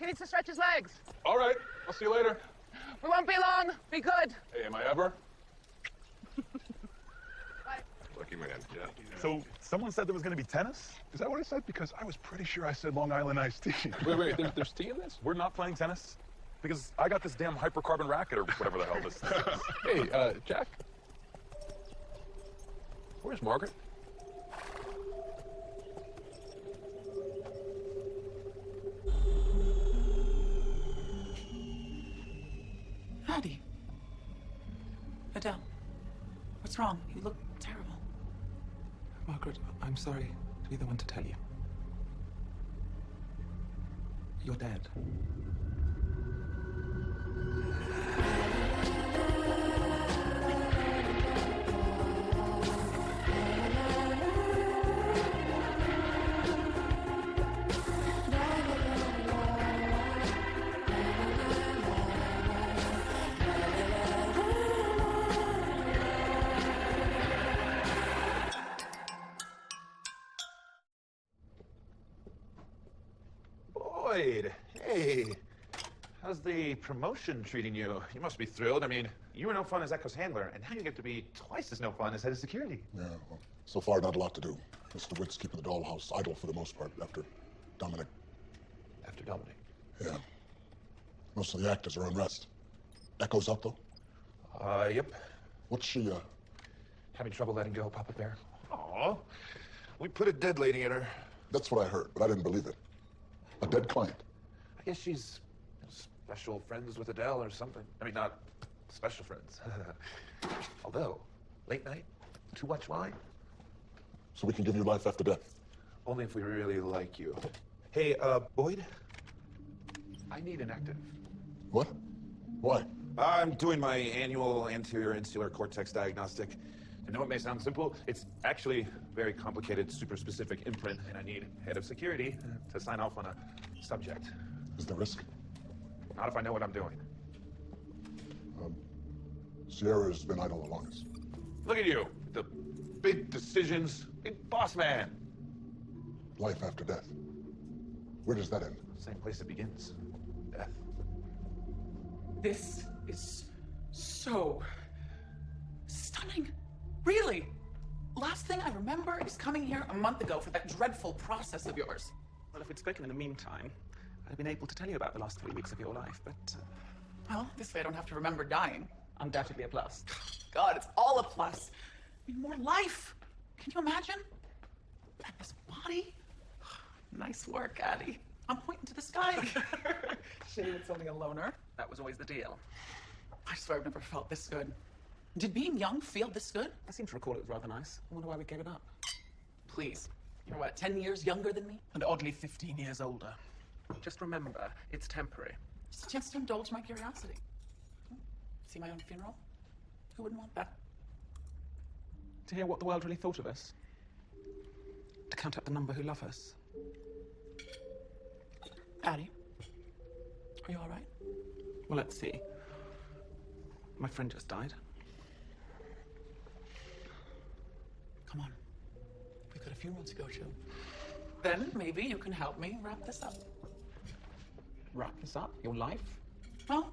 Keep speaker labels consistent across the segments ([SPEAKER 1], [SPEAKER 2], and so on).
[SPEAKER 1] He needs to stretch his legs.
[SPEAKER 2] All right, I'll see you later.
[SPEAKER 1] We won't be long. Be good.
[SPEAKER 2] Hey, am I ever?
[SPEAKER 1] Bye.
[SPEAKER 2] Lucky man, yeah.
[SPEAKER 3] So, someone said there was going to be tennis? Is that what I said? Because I was pretty sure I said Long Island iced tea.
[SPEAKER 2] Wait, there's tea in this?
[SPEAKER 3] We're not playing tennis? Because I got this damn hypercarbon racket or whatever the hell this thing is.
[SPEAKER 2] Hey, Jack? Where's Margaret?
[SPEAKER 4] Maddie. Adele. What's wrong? You look terrible.
[SPEAKER 5] Margaret, I'm sorry to be the one to tell you. You're dead.
[SPEAKER 6] Boyd, hey. How's the promotion treating you? You must be thrilled. I mean, you were no fun as Echo's handler, and now you get to be twice as no fun as head of security.
[SPEAKER 7] Yeah, well, so far not a lot to do. Mr. Witt's keeping the Dollhouse idle for the most part after Dominic.
[SPEAKER 6] After Dominic?
[SPEAKER 7] Yeah. Most of the actors are on rest. Echo's up, though?
[SPEAKER 6] Yep.
[SPEAKER 7] What's she,
[SPEAKER 6] Having trouble letting go, Papa Bear? Aw. We put a dead lady in her.
[SPEAKER 7] That's what I heard, but I didn't believe it. A dead client.
[SPEAKER 6] I guess she's special friends with Adele or something. I mean, not special friends. Although, late night, too much wine.
[SPEAKER 7] So we can give you life after death.
[SPEAKER 6] Only if we really like you. Hey, Boyd? I need an active.
[SPEAKER 7] What? Why?
[SPEAKER 6] I'm doing my annual anterior insular cortex diagnostic. I know it may sound simple. It's actually very complicated, super specific imprint, and I need head of security to sign off on a subject.
[SPEAKER 7] Is there risk?
[SPEAKER 6] Not if I know what I'm doing.
[SPEAKER 7] Sierra's been idle the longest.
[SPEAKER 6] Look at you, the big decisions, big boss man.
[SPEAKER 7] Life after death. Where does that end?
[SPEAKER 6] Same place it begins, death.
[SPEAKER 4] This is so stunning. Really? Last thing I remember is coming here a month ago for that dreadful process of yours.
[SPEAKER 5] Well, if we'd spoken in the meantime, I'd have been able to tell you about the last 3 weeks of your life, but
[SPEAKER 4] Well, this way I don't have to remember dying.
[SPEAKER 5] undoubtedly a plus.
[SPEAKER 4] God, it's all a plus. I mean, more life. Can you imagine? And this body? Nice work, Addie. I'm pointing to the sky. Shame it's only a loner.
[SPEAKER 5] That was always the deal.
[SPEAKER 4] I swear I've never felt this good. Did being young feel this good?
[SPEAKER 5] I seem to recall it was rather nice. I wonder why we gave it up.
[SPEAKER 4] Please. You're what, 10 years younger than me? And oddly 15 years older.
[SPEAKER 5] Just remember, it's temporary.
[SPEAKER 4] Just a chance to indulge my curiosity. See my own funeral? Who wouldn't want that?
[SPEAKER 5] To hear what the world really thought of us. To count up the number who love us.
[SPEAKER 4] Addie, are you all right?
[SPEAKER 5] Well, let's see. My friend just died.
[SPEAKER 4] Come on. We've got a funeral to go to. Then maybe you can help me wrap this up.
[SPEAKER 5] Wrap this up? Your life?
[SPEAKER 4] Well,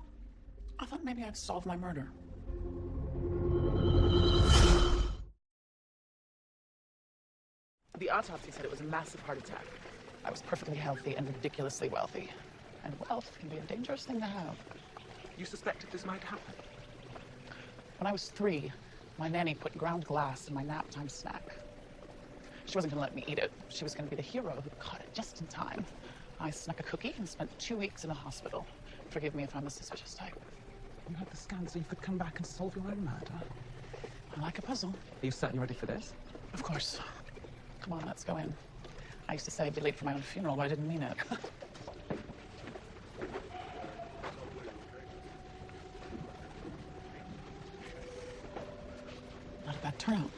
[SPEAKER 4] I thought maybe I'd solve my murder. The autopsy said it was a massive heart attack. I was perfectly healthy and ridiculously wealthy. And wealth can be a dangerous thing to have.
[SPEAKER 5] You suspected this might happen?
[SPEAKER 4] When I was 3, my nanny put ground glass in my nap time snack. She wasn't gonna let me eat it. She was gonna be the hero who caught it just in time. I snuck a cookie and spent 2 weeks in a hospital. Forgive me if I'm a suspicious type.
[SPEAKER 5] You had the scan so you could come back and solve your own murder.
[SPEAKER 4] I like a puzzle.
[SPEAKER 5] Are you certainly ready for this?
[SPEAKER 4] Of course. Come on, let's go in. I used to say I'd be late for my own funeral, but I didn't mean it. Not a bad turnout.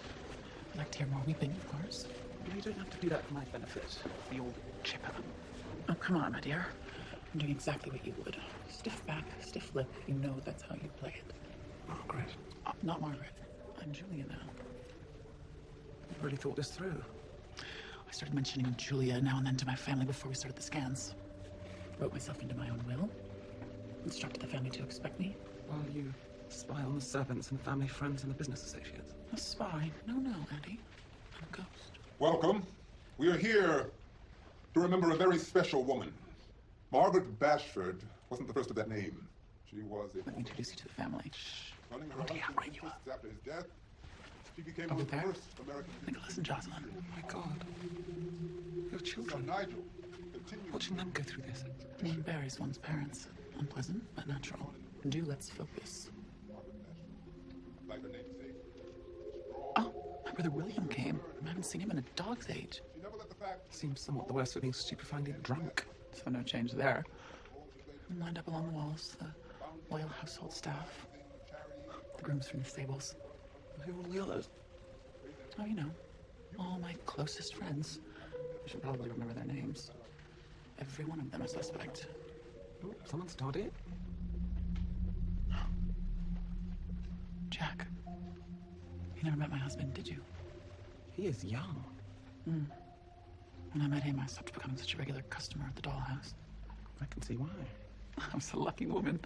[SPEAKER 4] I'd like to hear more weeping, of course.
[SPEAKER 5] You don't have to do that for my benefit. For your chipper.
[SPEAKER 4] Oh, come on, my dear. I'm doing exactly what you would. Stiff back, stiff lip. You know that's how you play it.
[SPEAKER 5] Margaret.
[SPEAKER 4] Not Margaret. I'm Julia now.
[SPEAKER 5] You really thought this through.
[SPEAKER 4] I started mentioning Julia now and then to my family before we started the scans. wrote myself into my own will. Instructed the family to expect me.
[SPEAKER 5] While you spy on the servants and family friends and the business associates.
[SPEAKER 4] A spy? No, Andy. I'm a ghost.
[SPEAKER 7] Welcome. We are here to remember a very special woman. Margaret Bashford wasn't the first of that name. She was a...
[SPEAKER 4] Let me introduce you to the family.
[SPEAKER 7] Running her
[SPEAKER 4] Andy,
[SPEAKER 7] husband's
[SPEAKER 4] I'll bring you
[SPEAKER 7] business
[SPEAKER 4] up.
[SPEAKER 7] after his death, she became
[SPEAKER 4] Over
[SPEAKER 7] one of the
[SPEAKER 4] there?
[SPEAKER 7] first American...
[SPEAKER 4] Nicholas and Jocelyn.
[SPEAKER 5] Oh my God. Your
[SPEAKER 7] Son
[SPEAKER 5] children.
[SPEAKER 7] Nigel continued...
[SPEAKER 5] Watching them go through this.
[SPEAKER 4] One buries one's parents. Unpleasant, but natural. Let's focus.
[SPEAKER 7] Like her namesake.
[SPEAKER 4] Oh, my brother William came. I haven't seen him in a dog's age.
[SPEAKER 7] She never let the fact...
[SPEAKER 5] Seems somewhat the worst for being stupefyingly drunk.
[SPEAKER 4] So no change there. And lined up along the walls, the loyal household staff, the grooms from the stables.
[SPEAKER 5] Who will the others?
[SPEAKER 4] Oh, you know, all my closest friends. I should probably remember their names. Every one of them a suspect.
[SPEAKER 5] Oh, someone started.
[SPEAKER 4] Jack, you never met my husband, did you?
[SPEAKER 5] He is young.
[SPEAKER 4] When I met him, I stopped becoming such a regular customer at the Dollhouse.
[SPEAKER 5] I can see why.
[SPEAKER 4] I was a lucky woman.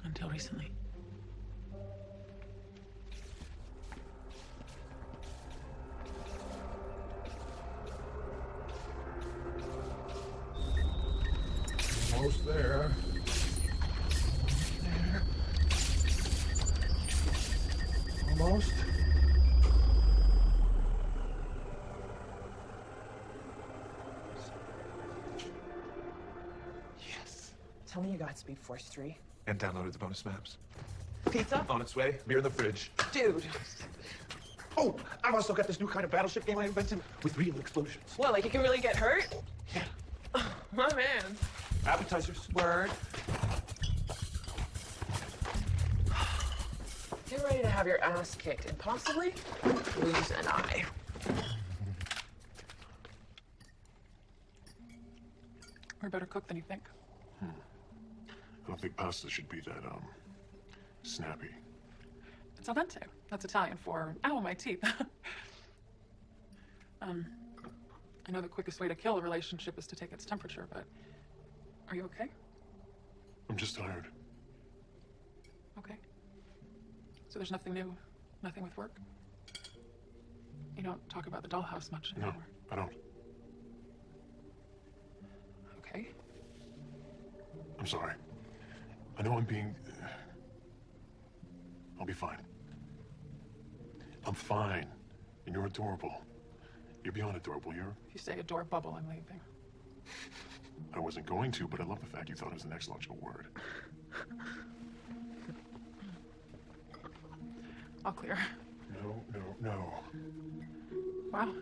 [SPEAKER 4] Until recently.
[SPEAKER 2] Almost there. Almost.
[SPEAKER 5] Yes.
[SPEAKER 8] Tell me you got Speed Force 3.
[SPEAKER 6] And downloaded the bonus maps.
[SPEAKER 8] Pizza?
[SPEAKER 6] On its way. Beer in the fridge.
[SPEAKER 8] Dude.
[SPEAKER 6] Oh, I've also got this new kind of battleship game I invented with real explosions.
[SPEAKER 8] What, like you can really get hurt?
[SPEAKER 6] Yeah.
[SPEAKER 8] My man.
[SPEAKER 6] Appetizers.
[SPEAKER 8] Word. Get ready to have your ass kicked and possibly lose an eye.
[SPEAKER 4] We're a better cook than you think.
[SPEAKER 2] I don't think pasta should be that, snappy.
[SPEAKER 4] It's al dente. That's Italian for, ow, my teeth. I know the quickest way to kill a relationship is to take its temperature, but are you okay?
[SPEAKER 2] I'm just tired.
[SPEAKER 4] Okay. So there's nothing new, nothing with work? You don't talk about the Dollhouse much
[SPEAKER 2] No,
[SPEAKER 4] anymore.
[SPEAKER 2] I don't.
[SPEAKER 4] Okay.
[SPEAKER 2] I'm sorry. I know I'm being... I'll be fine. I'm fine. And you're adorable. You're beyond adorable.
[SPEAKER 4] If you say adore bubble, I'm leaving.
[SPEAKER 2] I wasn't going to, but I love the fact you thought it was the next logical word.
[SPEAKER 4] All clear.
[SPEAKER 2] No.
[SPEAKER 4] Wow,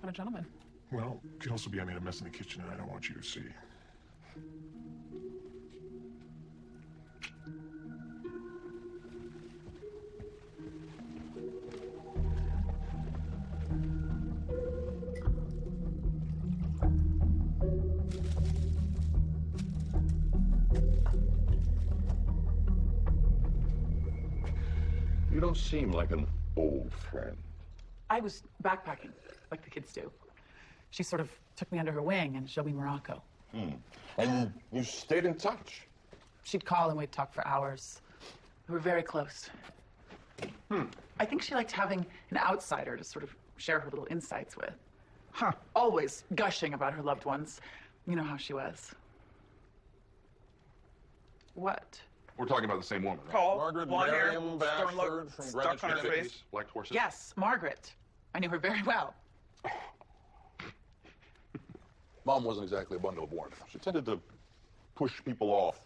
[SPEAKER 4] what a gentleman.
[SPEAKER 2] Well, it could also be I made a mess in the kitchen and I don't want you to see.
[SPEAKER 9] You don't seem like an old friend.
[SPEAKER 4] I was backpacking, like the kids do. She sort of took me under her wing and showed me Morocco.
[SPEAKER 9] And you stayed in touch.
[SPEAKER 4] She'd call and we'd talk for hours. We were very close. I think she liked having an outsider to sort of share her little insights with. Always gushing about her loved ones. You know how she was. What?
[SPEAKER 2] We're talking about the same woman, right?
[SPEAKER 8] Tall,
[SPEAKER 9] Margaret
[SPEAKER 8] blonde hair,
[SPEAKER 9] Miriam
[SPEAKER 8] stern look,
[SPEAKER 9] Bashford from
[SPEAKER 8] stuck
[SPEAKER 9] Greenwich
[SPEAKER 8] on her
[SPEAKER 9] Village.
[SPEAKER 8] face.
[SPEAKER 2] Black horses.
[SPEAKER 4] Yes, Margaret. I knew her very well.
[SPEAKER 7] Mom wasn't exactly a bundle of warmth. She tended to push people off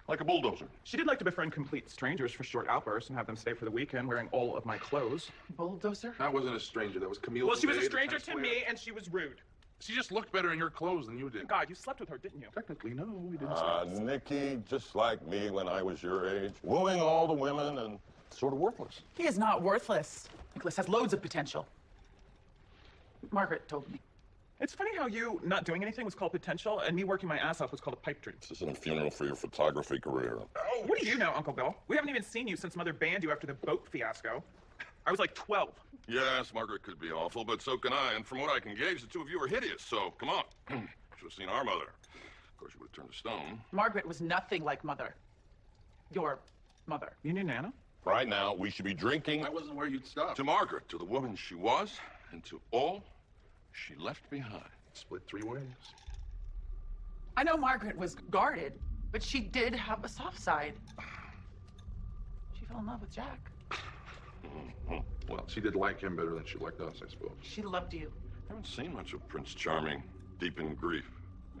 [SPEAKER 7] like a bulldozer.
[SPEAKER 5] She did like to befriend complete strangers for short outbursts and have them stay for the weekend wearing all of my clothes.
[SPEAKER 4] Bulldozer?
[SPEAKER 2] That wasn't a stranger. That was Camille.
[SPEAKER 5] Well, she was a
[SPEAKER 2] Today, the
[SPEAKER 5] stranger
[SPEAKER 2] tennis
[SPEAKER 5] to
[SPEAKER 2] player.
[SPEAKER 5] me, and she was rude.
[SPEAKER 2] She just looked better in your clothes than you did.
[SPEAKER 5] God, you slept with her, didn't you?
[SPEAKER 2] Technically, no, we didn't.
[SPEAKER 9] Nikki, just like me when I was your age, wooing all the women and sort of worthless.
[SPEAKER 4] He is not worthless. Nicholas has loads of potential. Margaret told me.
[SPEAKER 5] It's funny how you not doing anything was called potential, and me working my ass off was called a pipe dream.
[SPEAKER 9] This isn't a funeral for your photography career.
[SPEAKER 5] Oh, what do you know, Uncle Bill? We haven't even seen you since Mother banned you after the boat fiasco. I was like 12.
[SPEAKER 9] Yes, Margaret could be awful, but so can I. And from what I can gauge, the two of you are hideous, so come on. should have seen our mother. Of course, you would have turned to stone.
[SPEAKER 4] Margaret was nothing like Mother. Your mother.
[SPEAKER 5] You knew Nana?
[SPEAKER 9] Right now, we should be drinking.
[SPEAKER 2] I wasn't where you'd stop.
[SPEAKER 9] To Margaret, to the woman she was, and to all she left behind.
[SPEAKER 2] Split three ways.
[SPEAKER 4] I know Margaret was guarded, but she did have a soft side. She fell in love with Jack.
[SPEAKER 2] Well, she did like him better than she liked us, I suppose.
[SPEAKER 4] She loved you.
[SPEAKER 9] I haven't seen much of Prince Charming, deep in grief,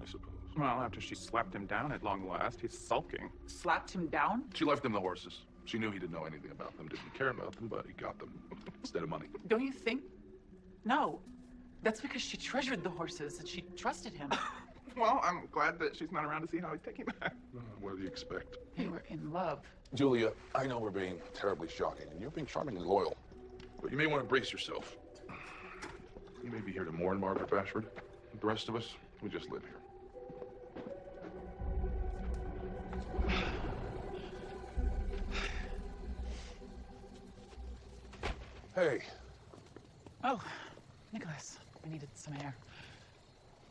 [SPEAKER 9] I suppose.
[SPEAKER 3] Well, after she slapped him down at long last, he's sulking.
[SPEAKER 4] Slapped him down?
[SPEAKER 2] She left him the horses. She knew he didn't know anything about them, didn't care about them, but he got them instead of money.
[SPEAKER 4] Don't you think? No. That's because she treasured the horses and she trusted him.
[SPEAKER 3] Well, I'm glad that she's not around to see how he's taking that.
[SPEAKER 2] What do you expect?
[SPEAKER 4] They were in love.
[SPEAKER 7] Julia, I know we're being terribly shocking, and you're being charmingly loyal.
[SPEAKER 2] But you may want to brace yourself. You may be here to mourn Margaret Bashford. The rest of us, we just live here.
[SPEAKER 7] Hey,
[SPEAKER 4] Oh, Nicholas, I needed some air.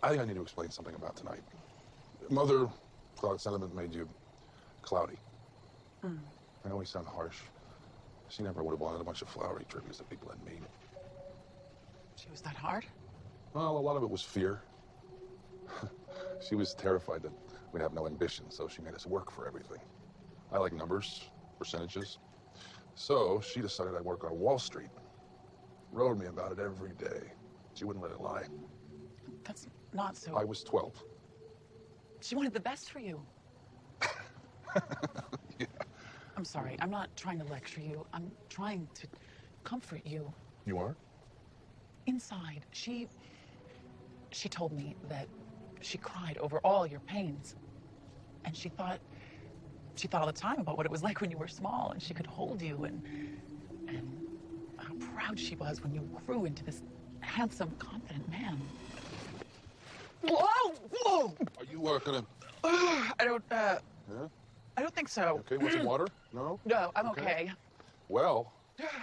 [SPEAKER 7] I think I need to explain something about tonight. Mother thought sentiment made you cloudy. I know we sound harsh. She never would have wanted a bunch of flowery tributes that people had made.
[SPEAKER 4] She was that hard?
[SPEAKER 7] Well, a lot of it was fear. She was terrified that we'd have no ambition, so she made us work for everything. I like numbers, percentages. So she decided I'd work on Wall Street. Rode me about it every day. She wouldn't let it lie.
[SPEAKER 4] That's not so...
[SPEAKER 7] I was 12.
[SPEAKER 4] She wanted the best for you.
[SPEAKER 7] Yeah.
[SPEAKER 4] I'm sorry, I'm not trying to lecture you. I'm trying to comfort you.
[SPEAKER 7] You are?
[SPEAKER 4] Inside, she told me that she cried over all your pains. And she thought all the time about what it was like when you were small and she could hold you and how proud she was when you grew into this handsome, confident man. Whoa! Whoa!
[SPEAKER 7] Are you gonna...
[SPEAKER 4] I don't,
[SPEAKER 7] Yeah?
[SPEAKER 4] I don't think so.
[SPEAKER 7] Okay, want some water? No?
[SPEAKER 4] No, I'm okay.
[SPEAKER 7] Well,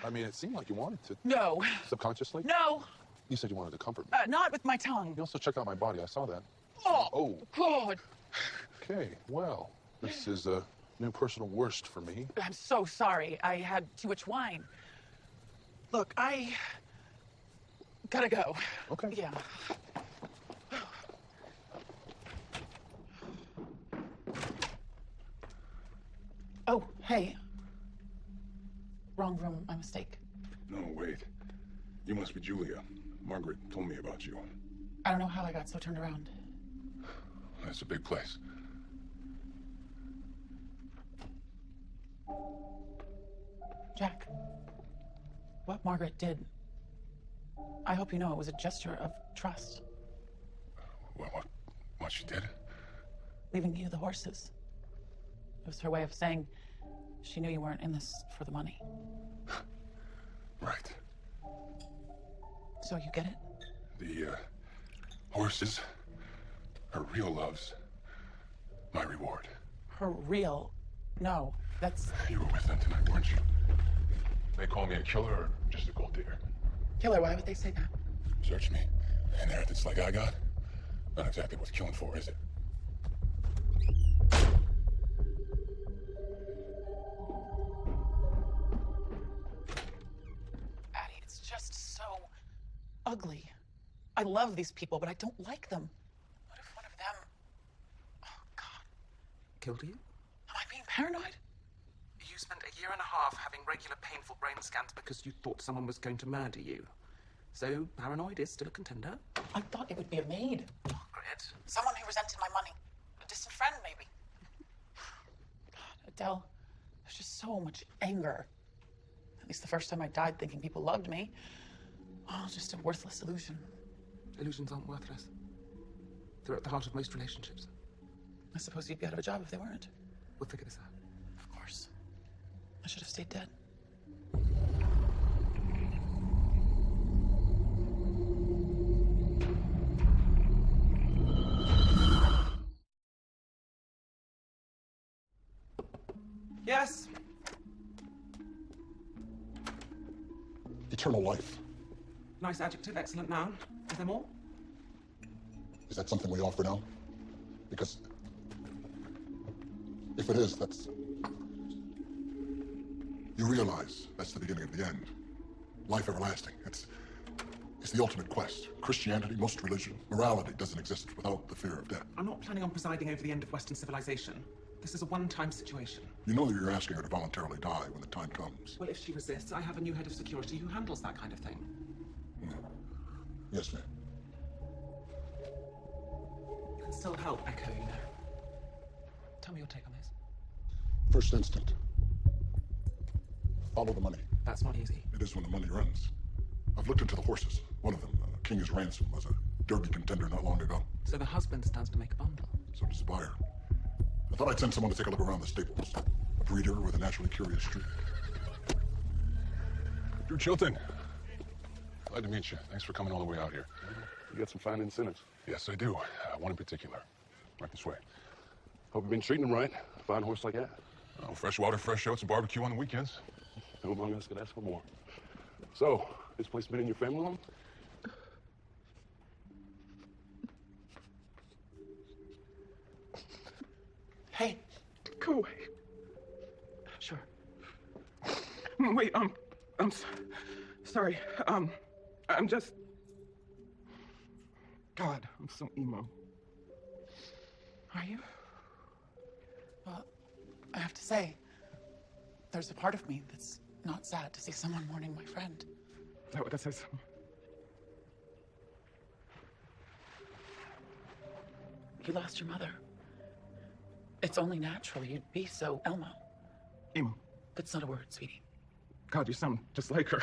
[SPEAKER 7] I mean, it seemed like you wanted to.
[SPEAKER 4] No.
[SPEAKER 7] Subconsciously?
[SPEAKER 4] No!
[SPEAKER 7] You said you wanted to comfort me.
[SPEAKER 4] Not with my tongue.
[SPEAKER 7] You also checked out my body. I saw that.
[SPEAKER 4] Oh, God.
[SPEAKER 7] Okay, well, this is a new personal worst for me.
[SPEAKER 4] I'm so sorry. I had too much wine. Look, I gotta go.
[SPEAKER 7] Okay.
[SPEAKER 4] Yeah. Oh, hey. Wrong room, my mistake.
[SPEAKER 2] No, wait. You must be Julia. Margaret told me about you.
[SPEAKER 4] I don't know how I got so turned around.
[SPEAKER 2] That's a big place.
[SPEAKER 4] Jack, what Margaret did, I hope you know it was a gesture of trust.
[SPEAKER 2] What she did?
[SPEAKER 4] Leaving you the horses. It was her way of saying she knew you weren't in this for the money.
[SPEAKER 2] Right.
[SPEAKER 4] So you get it?
[SPEAKER 2] The, horses, her real love's my reward.
[SPEAKER 4] Her real... No, that's...
[SPEAKER 2] You were with them tonight, weren't you? They call me a killer or just a gold digger?
[SPEAKER 4] Killer, why would they say that?
[SPEAKER 2] Search me, and there it's like I got. Not exactly worth killing for, is it?
[SPEAKER 4] Addie, it's just so ugly. I love these people, but I don't like them. What if one of them... Oh, God.
[SPEAKER 5] Killed you?
[SPEAKER 4] Am I being paranoid?
[SPEAKER 5] You spent a year and a half having regular painful brain scans because you thought someone was going to murder you. So, paranoid is still a contender?
[SPEAKER 4] I thought it would be a maid.
[SPEAKER 5] Margaret.
[SPEAKER 4] Someone who resented my money. A distant friend, maybe. God, Adele, there's just so much anger. At least the first time I died thinking people loved me. Oh, just a worthless illusion.
[SPEAKER 5] Illusions aren't worthless. They're at the heart of most relationships.
[SPEAKER 4] I suppose you'd be out of a job if they weren't.
[SPEAKER 5] We'll figure this out.
[SPEAKER 4] Of course. I should have stayed dead.
[SPEAKER 5] Yes?
[SPEAKER 7] Eternal life.
[SPEAKER 5] Nice adjective, excellent noun. Is there more?
[SPEAKER 7] that something we offer now? Because if it is, that's... You realize that's the beginning of the end. Life everlasting. It's the ultimate quest. Christianity, most religion, morality doesn't exist without the fear of death.
[SPEAKER 5] I'm not planning on presiding over the end of Western civilization. This is a one-time situation.
[SPEAKER 7] You know that you're asking her to voluntarily die when the time comes.
[SPEAKER 5] Well, if she resists, I have a new head of security who handles that kind of thing.
[SPEAKER 7] Yes, ma'am.
[SPEAKER 5] You can still help Echo, you know. Tell me your take on this.
[SPEAKER 7] First instinct. Follow the money.
[SPEAKER 5] That's not easy.
[SPEAKER 7] It is when the money runs. I've looked into the horses. One of them, King's Ransom, was a Derby contender not long ago.
[SPEAKER 5] So the husband stands to make a bundle.
[SPEAKER 7] So does the buyer. I thought I'd send someone to take a look around the stables. A breeder with a naturally curious streak.
[SPEAKER 3] Drew Chilton. Glad to meet you. Thanks for coming all the way out here.
[SPEAKER 2] You got some fine incentives.
[SPEAKER 3] Yes, I do. One in particular. Right this way.
[SPEAKER 2] Hope you've been treating them right. A fine horse like that.
[SPEAKER 3] Oh, fresh water, fresh oats, and barbecue on the weekends.
[SPEAKER 2] Who among us could ask for more? So, this place been in your family long?
[SPEAKER 4] Hey,
[SPEAKER 5] Go away. Sure. Wait, sorry. I'm just... God, I'm so emo.
[SPEAKER 4] are you? Well, I have to say, there's a part of me that's not sad to see someone mourning my friend.
[SPEAKER 5] Is that what that says?
[SPEAKER 4] You lost your mother. It's only natural you'd be so Elmo.
[SPEAKER 5] Emo.
[SPEAKER 4] That's not a word, sweetie.
[SPEAKER 5] God, you sound just like her.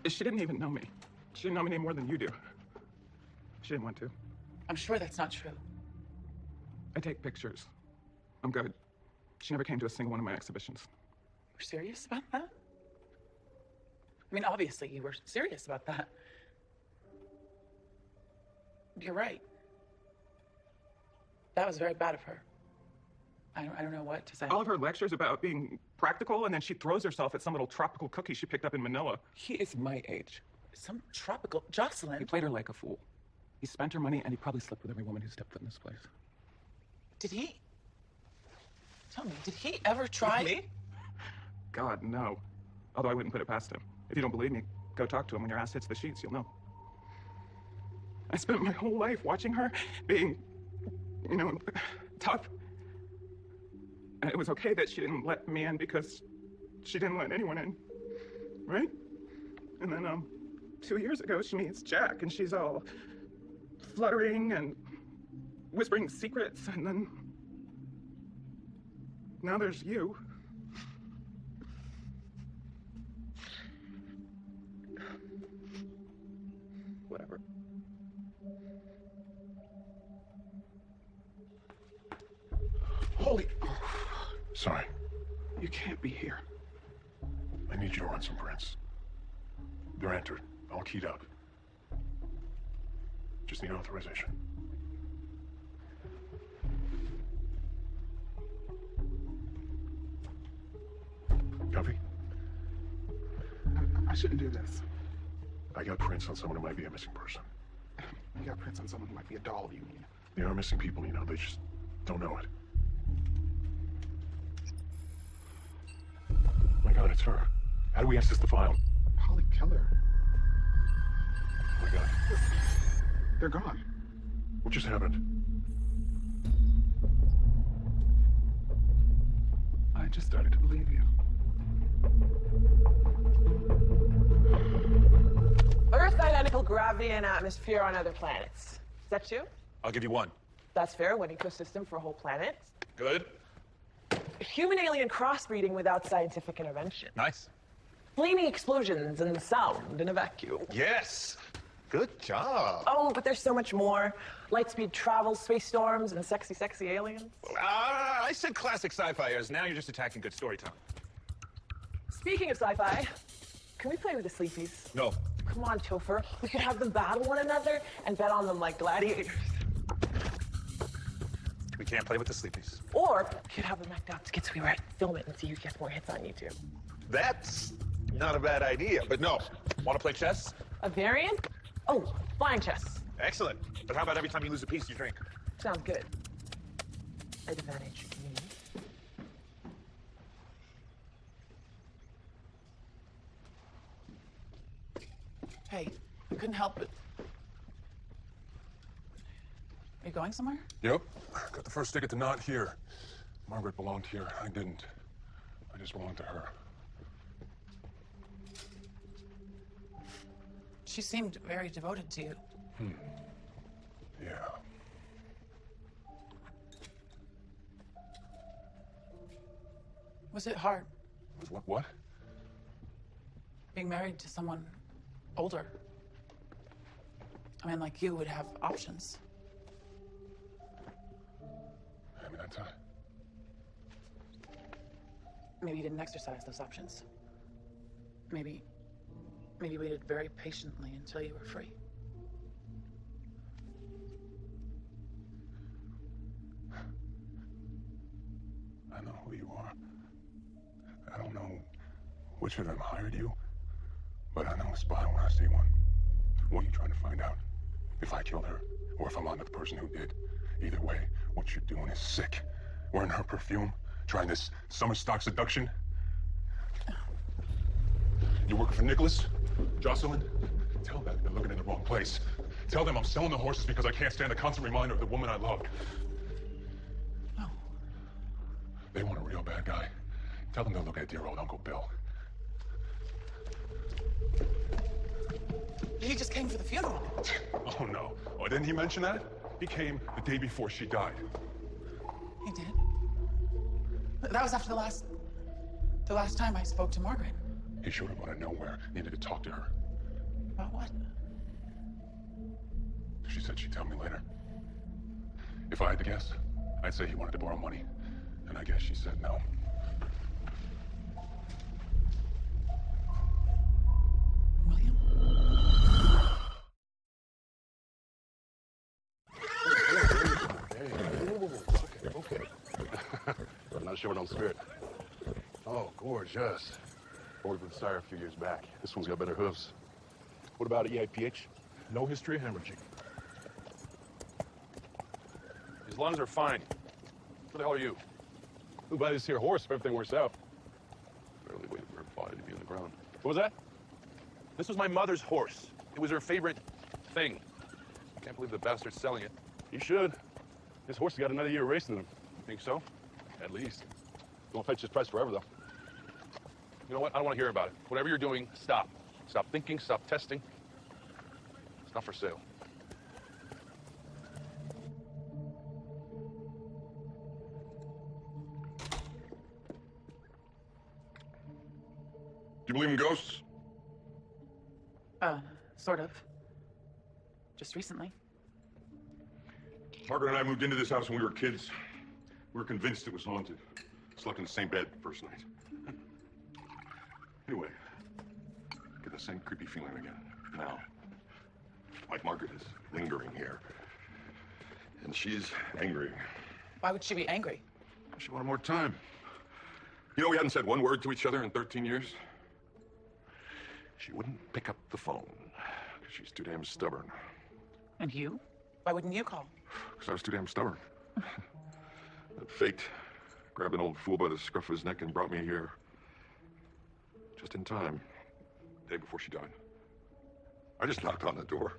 [SPEAKER 5] She didn't even know me. She didn't know me any more than you do. She didn't want to.
[SPEAKER 4] I'm sure that's not true.
[SPEAKER 5] I take pictures. I'm good. She never came to a single one of my exhibitions.
[SPEAKER 4] You're serious about that? I mean, obviously you were serious about that. You're right. That was very bad of her. I don't know what to say.
[SPEAKER 5] All of her lectures about being practical, and then she throws herself at some little tropical cookie she picked up in Manila. He is my age.
[SPEAKER 4] Some tropical... Jocelyn.
[SPEAKER 5] He played her like a fool. He spent her money, and he probably slept with every woman who stepped foot in this place.
[SPEAKER 4] Did he? Tell me, did he ever try...
[SPEAKER 5] With me? God, no. Although I wouldn't put it past him. If you don't believe me, go talk to him. When your ass hits the sheets, you'll know. I spent my whole life watching her being, you know, tough. And it was okay that she didn't let me in because she didn't let anyone in, right? And then, 2 years ago, she meets Jack, and she's all fluttering and whispering secrets, and then now there's you. Whatever.
[SPEAKER 2] Holy... Sorry.
[SPEAKER 5] You can't be here.
[SPEAKER 2] I need you to run some prints. They're entered, all keyed up. Just need authorization. Copy?
[SPEAKER 5] I shouldn't do this.
[SPEAKER 2] I got prints on someone who might be a missing person.
[SPEAKER 5] You got prints on someone who might be a doll, you mean?
[SPEAKER 2] They are missing people, you know, they just don't know it. My God, it's her. How do we access the file?
[SPEAKER 5] Polly Keller.
[SPEAKER 2] Oh my God.
[SPEAKER 5] They're gone.
[SPEAKER 2] What just happened?
[SPEAKER 5] I just started to believe you.
[SPEAKER 8] Earth identical gravity and atmosphere on other planets. Is that you?
[SPEAKER 3] I'll give you one.
[SPEAKER 8] That's fair. One ecosystem for a whole planet.
[SPEAKER 3] Good.
[SPEAKER 8] Human-alien crossbreeding without scientific intervention.
[SPEAKER 3] Nice.
[SPEAKER 8] Flaming explosions and sound in a vacuum.
[SPEAKER 3] Yes. Good job.
[SPEAKER 8] Oh, but there's so much more. Lightspeed travel, space storms, and sexy, sexy aliens.
[SPEAKER 3] I said classic sci-fi years. Now you're just attacking good storytelling.
[SPEAKER 8] Speaking of sci-fi, can we play with the sleepies?
[SPEAKER 3] No.
[SPEAKER 8] Come on, Topher. We could have them battle one another and bet on them like gladiators.
[SPEAKER 3] We can't play with the sleepies.
[SPEAKER 8] Or we could have them act out skits we were at, film it, and see who gets more hits on YouTube.
[SPEAKER 3] That's not a bad idea, but no. Want to play chess?
[SPEAKER 8] A variant? Oh, flying chess.
[SPEAKER 6] Excellent. But how about every time you lose a piece, you drink?
[SPEAKER 8] Sounds good. Advantage me.
[SPEAKER 4] Hey, I couldn't help it. Are you going somewhere?
[SPEAKER 7] Yep. Got the first ticket to not here. Margaret belonged here. I didn't. I just belonged to her.
[SPEAKER 4] She seemed very devoted to you.
[SPEAKER 7] Yeah.
[SPEAKER 4] Was it hard
[SPEAKER 7] What?
[SPEAKER 4] being married to someone older? I mean, like you would have options.
[SPEAKER 7] I mean, that's
[SPEAKER 4] Maybe you didn't exercise those options. Maybe waited very patiently until you were free.
[SPEAKER 7] I know who you are. I don't know which of them hired you, but I know a spot when I see one. What are you trying to find out? If I killed her, or if I'm on to the person who did. Either way, what you're doing is sick. Wearing her perfume, trying this summer stock seduction. You working for Nicholas? Jocelyn? Tell them they're looking in the wrong place. Tell them I'm selling the horses because I can't stand the constant reminder of the woman I love.
[SPEAKER 4] Oh.
[SPEAKER 7] They want a real bad guy. Tell them they're looking at dear old Uncle Bill.
[SPEAKER 4] He just came for the funeral.
[SPEAKER 7] Oh, no. Oh, didn't he mention that? He came the day before she died.
[SPEAKER 4] He did. That was after the last time I spoke to Margaret.
[SPEAKER 7] He showed up out of nowhere, needed to talk to her.
[SPEAKER 4] About what?
[SPEAKER 7] She said she'd tell me later. If I had to guess, I'd say he wanted to borrow money. And I guess she said no.
[SPEAKER 4] William?
[SPEAKER 2] Okay. I'm not showing on spirit. Oh, gorgeous. Ordered with sire a few years back. This one's got better hooves. What about EIPH? No history of hemorrhaging. His lungs are fine. Who the hell are you? Who buy this here horse if everything works out? Barely waited for a body to be on the ground. What was that? This was my mother's horse. It was her favorite thing. I can't believe the bastard's selling it. You should. This horse has got another year of racing in him. You think so? At least. Don't fetch this price forever, though. You know what? I don't want to hear about it. Whatever you're doing, stop. Stop thinking, stop testing. It's not for sale.
[SPEAKER 7] Do you believe in ghosts?
[SPEAKER 4] Sort of. Just recently.
[SPEAKER 7] Margaret and I moved into this house when we were kids. We were convinced it was haunted. Slept in the same bed the first night. Anyway, get the same creepy feeling again. Now, like Margaret is lingering here. And she's angry.
[SPEAKER 4] Why would she be angry?
[SPEAKER 7] She wanted more time. You know, we hadn't said one word to each other in 13 years. She wouldn't pick up the phone, because she's too damn stubborn.
[SPEAKER 4] And you? Why wouldn't you call?
[SPEAKER 7] Because I was too damn stubborn. That fate grabbed an old fool by the scruff of his neck and brought me here. Just in time. The day before she died. I just knocked on the door.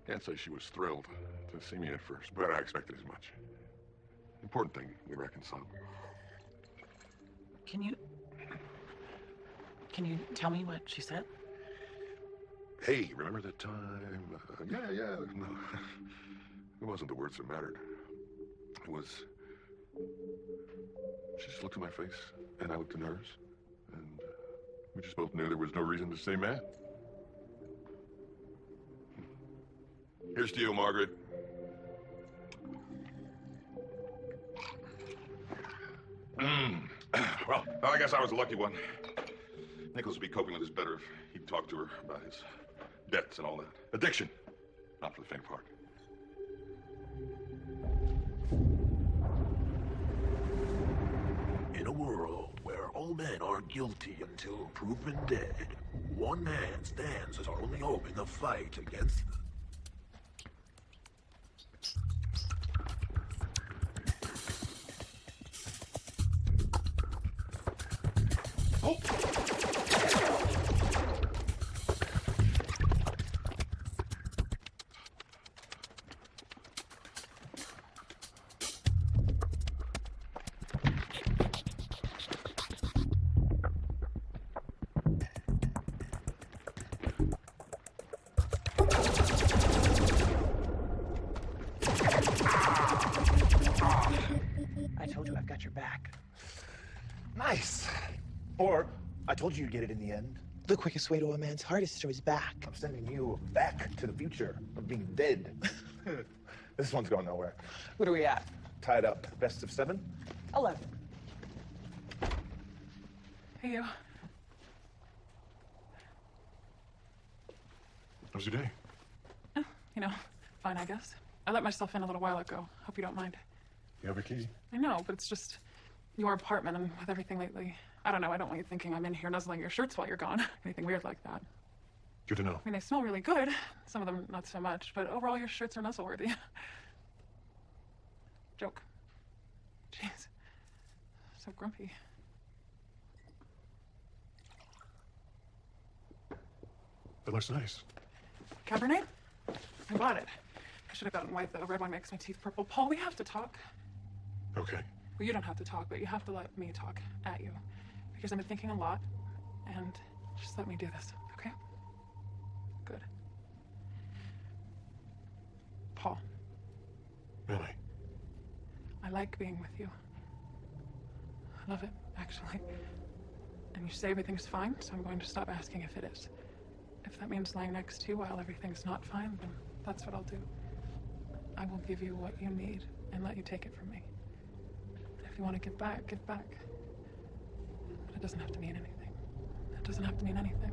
[SPEAKER 7] Can't say she was thrilled to see me at first, but I expected as much. Important thing, we reconciled.
[SPEAKER 4] Can you tell me what she said?
[SPEAKER 7] Hey, remember that time? Yeah. No, it wasn't the words that mattered. It was... She just looked at my face, and I looked at hers, and we just both knew there was no reason to stay mad. Here's to you, Margaret. Well, I guess I was the lucky one. Nicholas would be coping with this better if he'd talked to her about his debts and all that. Addiction. Not for the faint of heart.
[SPEAKER 10] In a world where all men are guilty until proven dead, one man stands as our only hope in the fight against the...
[SPEAKER 4] I told you I've got your back.
[SPEAKER 10] Nice. Or, I told you you'd get it in the end.
[SPEAKER 8] The quickest way to a man's heart is through his back.
[SPEAKER 10] I'm sending you back to the future of being dead. This one's going nowhere.
[SPEAKER 4] What are we at?
[SPEAKER 10] Tied up. Best of 7?
[SPEAKER 4] 11. Hey, you.
[SPEAKER 7] How's your day?
[SPEAKER 4] You know, fine, I guess. I let myself in a little while ago. Hope you don't mind.
[SPEAKER 7] You have a key?
[SPEAKER 4] I know, but it's just your apartment and with everything lately. I don't know, I don't want you thinking I'm in here nuzzling your shirts while you're gone. Anything weird like that.
[SPEAKER 7] Good to know.
[SPEAKER 4] I mean, they smell really good. Some of them not so much, but overall your shirts are nuzzle-worthy. Joke. Jeez. So grumpy.
[SPEAKER 7] That looks nice.
[SPEAKER 4] Cabernet? I bought it. I should have gotten white, though. Red wine makes my teeth purple. Paul, we have to talk.
[SPEAKER 7] Okay.
[SPEAKER 4] Well, you don't have to talk, but you have to let me talk at you. Because I've been thinking a lot, and just let me do this, okay? Good. Paul.
[SPEAKER 7] Really?
[SPEAKER 4] I like being with you. I love it, actually. And you say everything's fine, so I'm going to stop asking if it is. If that means lying next to you while everything's not fine, then that's what I'll do. I will give you what you need and let you take it from me. If you want to give back, give back. But it doesn't have to mean anything. It doesn't have to mean anything.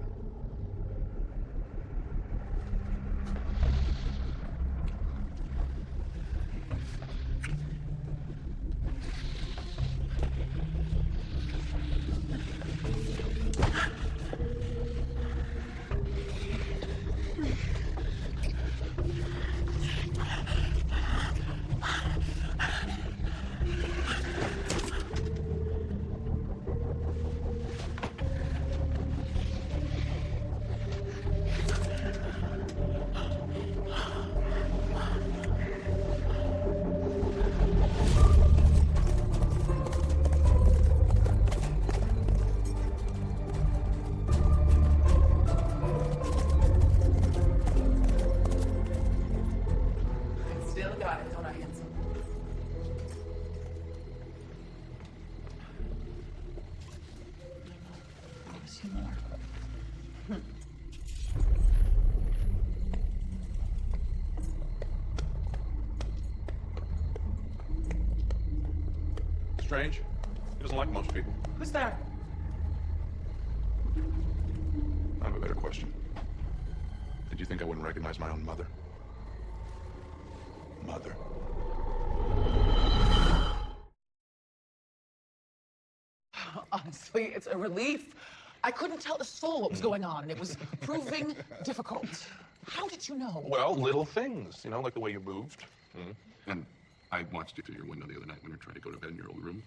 [SPEAKER 4] Still got it, don't I, handsome? Promise you more.
[SPEAKER 7] Strange. He doesn't like most people.
[SPEAKER 4] Who's there?
[SPEAKER 7] I have a better question. Did you think I wouldn't recognize my own mother? Mother.
[SPEAKER 4] Honestly, it's a relief. I couldn't tell a soul what was going on, and it was proving difficult. How did you know?
[SPEAKER 7] Well, little things, you know, like the way you moved. And I watched you through your window the other night when you were trying to go to bed in your old room.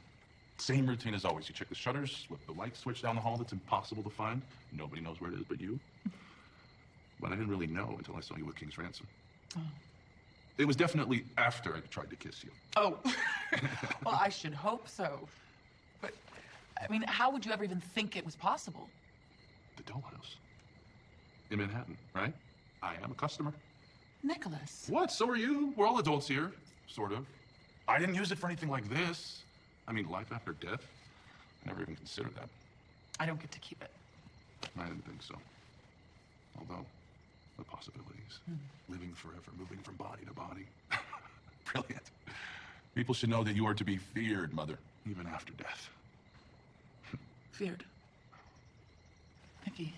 [SPEAKER 7] Same routine as always. You check the shutters, flip the light switch down the hall that's impossible to find. Nobody knows where it is but you. But I didn't really know until I saw you with King's Ransom. Oh. It was definitely after I tried to kiss you.
[SPEAKER 4] Oh, well, I should hope so. But, I mean, how would you ever even think it was possible?
[SPEAKER 7] The Dollhouse. In Manhattan, right? I am a customer.
[SPEAKER 4] Nicholas.
[SPEAKER 7] What? So are you. We're all adults here, sort of. I didn't use it for anything like this. I mean, life after death? I never even considered that.
[SPEAKER 4] I don't get to keep it.
[SPEAKER 7] I didn't think so. Although, the possibilities. Living forever, moving from body to body. Brilliant. People should know that you are to be feared, Mother, even after death.
[SPEAKER 4] Feared? Nicky,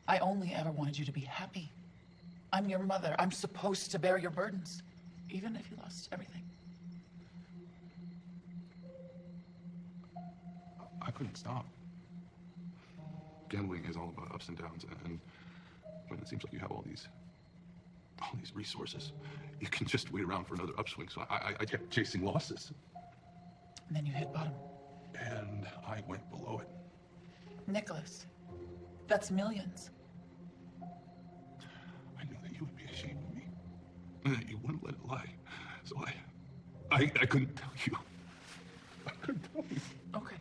[SPEAKER 4] I only ever wanted you to be happy. I'm your mother. I'm supposed to bear your burdens, even if you lost everything.
[SPEAKER 7] I couldn't stop. gambling is all about ups and downs, and when it seems like you have all these resources, you can just wait around for another upswing. So I kept chasing losses.
[SPEAKER 4] And then you hit bottom.
[SPEAKER 7] And I went below it.
[SPEAKER 4] Nicholas, that's millions.
[SPEAKER 7] I knew that you would be ashamed of me, and that you wouldn't let it lie. So I couldn't tell you. I couldn't tell you.
[SPEAKER 4] Okay.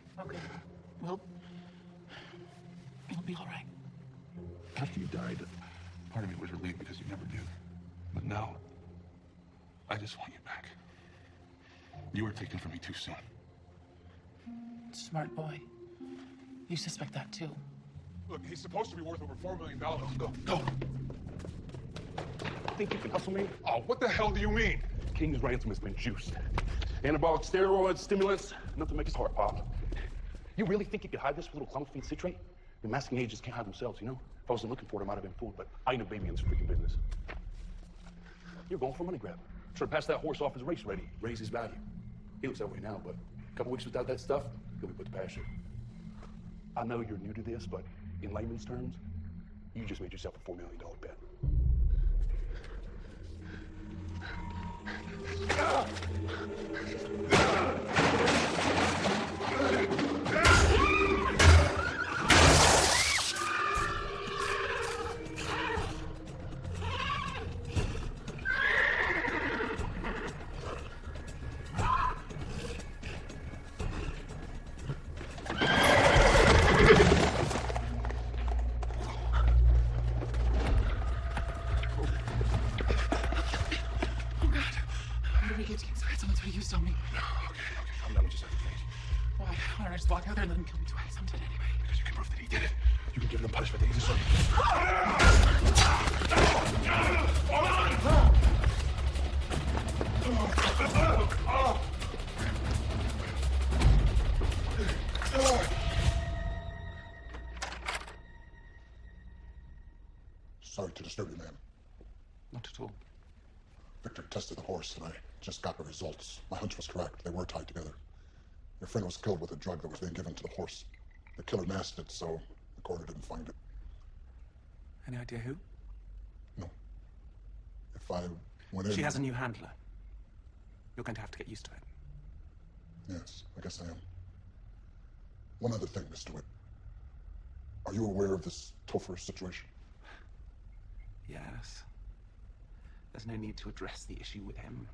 [SPEAKER 4] Well, it'll be all right.
[SPEAKER 7] After you died, part of me was relieved because you never knew. But now, I just want you back. You were taken from me too soon.
[SPEAKER 4] Smart boy. You suspect that too.
[SPEAKER 3] Look, he's supposed to be worth over $4 million.
[SPEAKER 2] Go. Think you can hustle me?
[SPEAKER 3] Oh, what the hell do you mean?
[SPEAKER 2] King's ransom has been juiced. Anabolic steroids, stimulants, enough to make his heart pop. You really think you could hide this with a little clomiphene citrate? The masking agents can't hide themselves, you know? If I wasn't looking for it, I might have been fooled, but I ain't a baby in this freaking business. You're going for a money grab. Try to pass that horse off as race ready, raise his value. He looks that way now, but a couple weeks without that stuff, he'll be put to pasture. I know you're new to this, but in layman's terms, you just made yourself a $4 million bet.
[SPEAKER 4] Walk out there and let him kill me twice. I'm dead anyway.
[SPEAKER 2] Because you can prove that he did it. You can give him the punishment that he deserves.
[SPEAKER 7] Sorry to disturb you, man.
[SPEAKER 2] Not at all.
[SPEAKER 7] Victor tested the horse, and I just got the results. My hunch was correct. They were tied together. Your friend was killed with a drug that was being given to the horse. The killer masked it, so the coroner didn't find it.
[SPEAKER 5] Any idea who?
[SPEAKER 7] No. If I went in...
[SPEAKER 5] She has a new handler. You're going to have to get used to it.
[SPEAKER 7] Yes, I guess I am. One other thing, Mr. Witt. Are you aware of this Topher situation?
[SPEAKER 5] Yes. There's no need to address the issue with him.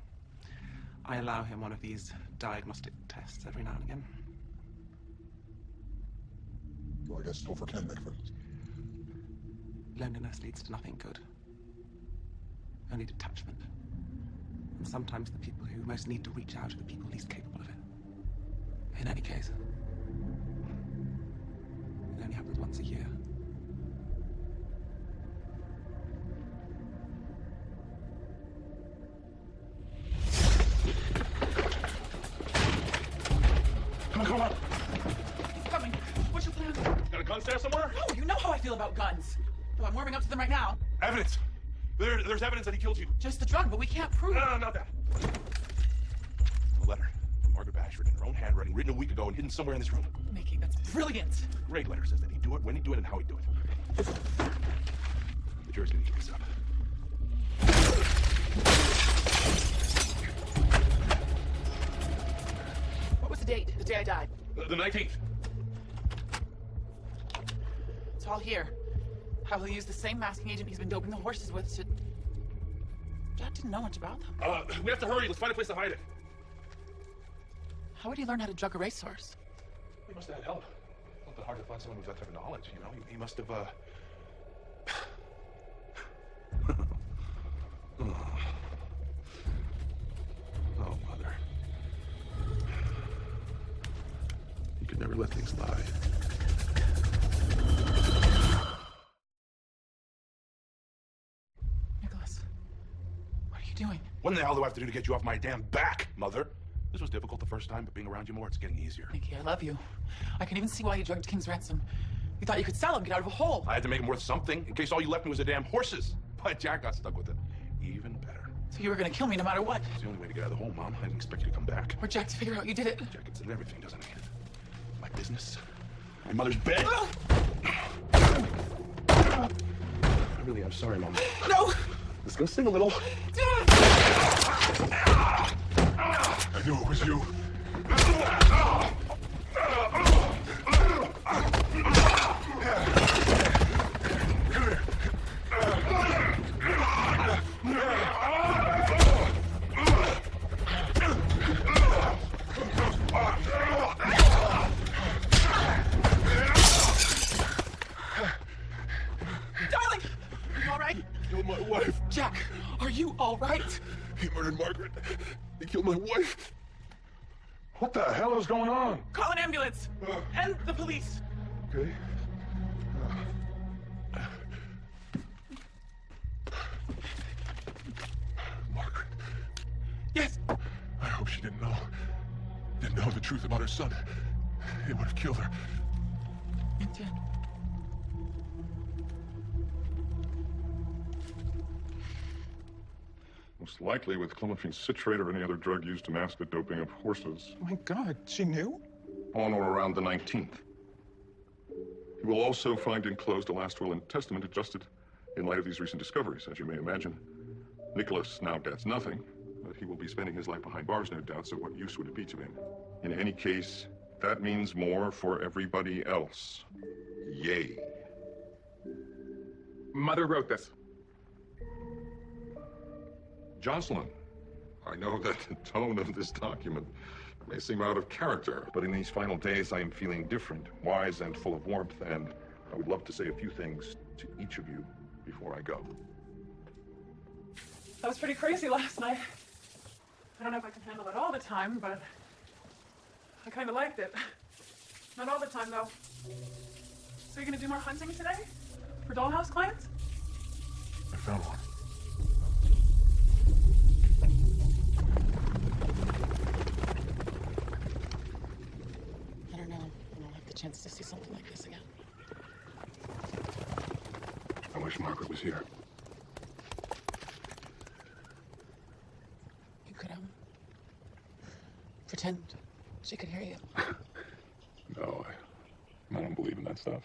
[SPEAKER 5] I allow him one of these diagnostic tests every now and again.
[SPEAKER 7] Well, I guess Topher can make friends.
[SPEAKER 5] Loneliness leads to nothing good. Only detachment. And sometimes the people who most need to reach out are the people least capable of it. In any case, it only happens once a year.
[SPEAKER 2] Come on.
[SPEAKER 4] He's coming. What's your plan?
[SPEAKER 2] Got a gun there somewhere?
[SPEAKER 4] No, you know how I feel about guns. Though I'm warming up to them right now.
[SPEAKER 2] Evidence. There's evidence that he killed you.
[SPEAKER 4] Just the drug, but we can't prove it.
[SPEAKER 2] No, not that. A letter from Margaret Bashford in her own handwriting, written a week ago and hidden somewhere in this room.
[SPEAKER 4] Mickey, that's brilliant.
[SPEAKER 2] Great letter says that he'd do it, when he'd do it, and how he'd do it. The jury's gonna keep this up.
[SPEAKER 4] What was the date? The day I died?
[SPEAKER 2] The 19th.
[SPEAKER 4] It's all here. How he'll use the same masking agent he's been doping the horses with to... Dad didn't know much about them.
[SPEAKER 2] We have to hurry. Let's find a place to hide it.
[SPEAKER 4] How would he learn how to drug a racehorse?
[SPEAKER 2] He must have had help. It's not that hard to find someone with that type of knowledge, you know? He must have,
[SPEAKER 7] Oh, Mother. You could never let things lie.
[SPEAKER 4] Nicholas, what are you doing?
[SPEAKER 2] What in the hell do I have to do to get you off my damn back, Mother? This was difficult the first time, but being around you more, it's getting easier.
[SPEAKER 4] Mickey, I love you. I can even see why you drugged King's ransom. You thought you could sell him, get out of a hole.
[SPEAKER 2] I had to make him worth something, in case all you left me was the damn horses. But Jack got stuck with it. Even better.
[SPEAKER 4] So you were gonna kill me no matter what?
[SPEAKER 2] It's the only way to get out of the hole, Mom. I didn't expect you to come back.
[SPEAKER 4] Or Jack to figure out you did it.
[SPEAKER 2] Jack considered everything, doesn't he? My business, my mother's bed. Really, I'm sorry, Mom.
[SPEAKER 4] No!
[SPEAKER 2] Let's go sing a little.
[SPEAKER 7] I knew it was you.
[SPEAKER 4] Darling! Are you all right?
[SPEAKER 7] Killed my wife.
[SPEAKER 4] Jack, are you all right?
[SPEAKER 7] He murdered Margaret. He killed my wife. What the hell is going on?
[SPEAKER 4] Call an ambulance! And the police!
[SPEAKER 7] Okay. Margaret.
[SPEAKER 4] Yes!
[SPEAKER 7] I hope she didn't know the truth about her son. It would have killed her.
[SPEAKER 4] It did.
[SPEAKER 9] Most likely with clomiphene citrate or any other drug used to mask the doping of horses.
[SPEAKER 5] Oh my God, she knew?
[SPEAKER 9] On or around the 19th. He will also find enclosed a last will and testament adjusted in light of these recent discoveries, as you may imagine. Nicholas now gets nothing, but he will be spending his life behind bars, no doubt, so what use would it be to him? In any case, that means more for everybody else. Yay.
[SPEAKER 5] Mother wrote this.
[SPEAKER 9] Jocelyn, I know that the tone of this document may seem out of character, but in these final days I am feeling different, wise and full of warmth, and I would love to say a few things to each of you before I go.
[SPEAKER 4] That was pretty crazy last night. I don't know if I can handle it all the time, but I kind of liked it. Not all the time, though. So you're gonna do more hunting today? For Dollhouse clients?
[SPEAKER 7] I found one.
[SPEAKER 4] I don't know when I'll have the chance to see something like this again.
[SPEAKER 7] I wish Margaret was here.
[SPEAKER 4] You could, pretend she could hear you.
[SPEAKER 7] No, I don't believe in that stuff.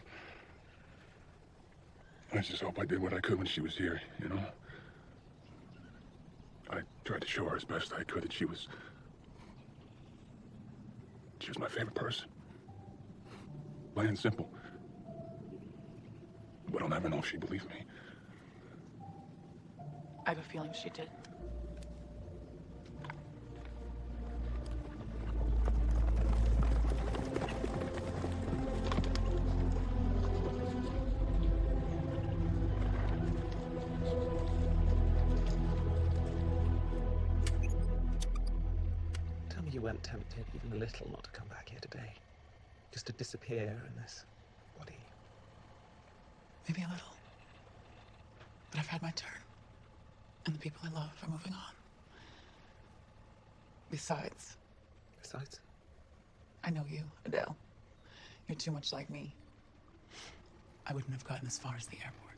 [SPEAKER 7] I just hope I did what I could when she was here, you know? I tried to show her as best I could that she was my favorite person. Plain and simple. But I'll never know if she believed me.
[SPEAKER 4] I have a feeling she did.
[SPEAKER 11] Tell me you weren't tempted even a little not to come back here today. Just to disappear in this body.
[SPEAKER 4] Maybe a little. But I've had my turn. And the people I love are moving on. Besides, I know you, Adele. You're too much like me. I wouldn't have gotten as far as the airport.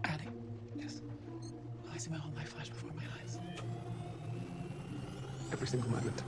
[SPEAKER 4] Addie.
[SPEAKER 11] Yes.
[SPEAKER 4] I see my whole life flash before my eyes.
[SPEAKER 11] Every single moment.